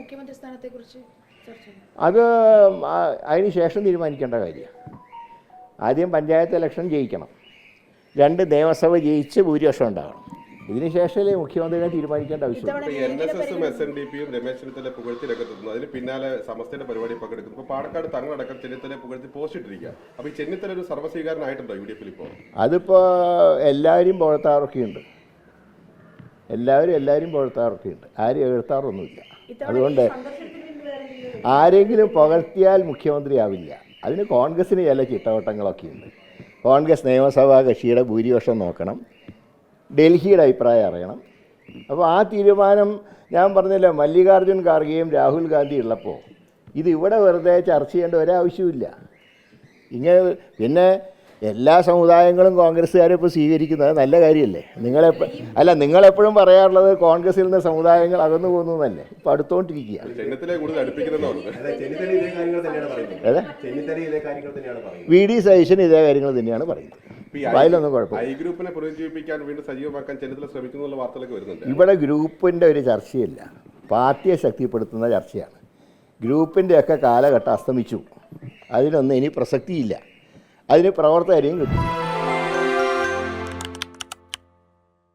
മുഖ്യമന്ത്രി സ്ഥാനത്തെക്കുറിച്ച് ചർച്ച അത് അതിന് ശേഷം തീരുമാനിക്കേണ്ട കാര്യമാണ്. ആദ്യം പഞ്ചായത്ത് ഇലക്ഷൻ ജയിക്കണം, 2 നിയമസഭ ജയിച്ച് ഭൂരിപക്ഷം ഉണ്ടാകണം. ഇതിനുശേഷമല്ലേ മുഖ്യമന്ത്രിനെ തീരുമാനിക്കേണ്ട ആവശ്യമുള്ളൂ. NSSും SNDPയും രമേശ് ചെന്നിത്തല പുകഴ്ത്തി രംഗത്തെത്തുന്നു. അതിന് പിന്നാലെ സമസ്തയുടെ പരിപാടി പങ്കെടുക്കുന്നു. ഇപ്പോൾ പാലക്കാട് തങ്ങളടക്കം ചെന്നിത്തലയെ പുകഴ്ത്തി പോസ്റ്റ് ഇട്ടിരിക്കുക. അപ്പോൾ ഈ ചെന്നിത്തല ഒരു സർവ്വസ്വീകാരനായിട്ടുണ്ടോ UDF ഇപ്പോൾ? അതിപ്പോൾ എല്ലാവരും പുകഴ്ത്താറൊക്കെയുണ്ട്, എല്ലാവരും പുകഴ്ത്താറൊക്കെയുണ്ട്, ആരും എഴുത്താറൊന്നുമില്ല. അതുകൊണ്ട് ആരെങ്കിലും പുകഴ്ത്തിയാൽ മുഖ്യമന്ത്രിയാവില്ല. അതിന് കോൺഗ്രസ്സിന് ചില ചിട്ടവട്ടങ്ങളൊക്കെയുണ്ട്. കോൺഗ്രസ് നിയമസഭാ കക്ഷിയുടെ ഭൂരിപക്ഷം നോക്കണം, ഡൽഹിയുടെ അഭിപ്രായം അറിയണം. അപ്പോൾ ആ തീരുമാനം ഞാൻ പറഞ്ഞല്ലോ, മല്ലികാർജ്ജുൻ ഖാർഗെയും രാഹുൽ ഗാന്ധി ഉള്ളപ്പോൾ ഇത് ഇവിടെ വെറുതെ ചർച്ച ചെയ്യേണ്ട ഒരാവശ്യമില്ല. ഇങ്ങനെ പിന്നെ എല്ലാ സമുദായങ്ങളും കോൺഗ്രസ്സുകാരെ ഇപ്പോൾ സ്വീകരിക്കുന്നത് നല്ല കാര്യമല്ലേ? നിങ്ങളെപ്പോഴും പറയാറുള്ളത് കോൺഗ്രസിൽ നിന്ന് സമുദായങ്ങൾ അകന്നു പോകുന്നു എന്നല്ലേ? ഇപ്പോൾ അടുത്തോണ്ടിരിക്കുക. VD സതീശൻ ഇതേ കാര്യങ്ങൾ തന്നെയാണ് പറയുന്നത്. അതിലൊന്നും കുഴപ്പമില്ല. ഇവിടെ ഗ്രൂപ്പിൻ്റെ ഒരു ചർച്ചയില്ല, പാർട്ടിയെ ശക്തിപ്പെടുത്തുന്ന ചർച്ചയാണ്. ഗ്രൂപ്പിൻ്റെയൊക്കെ കാലഘട്ടം അസ്തമിച്ചു, അതിനൊന്നും ഇനി പ്രസക്തിയില്ല. അതിന് പ്രവർത്തകരെയും കിട്ടും.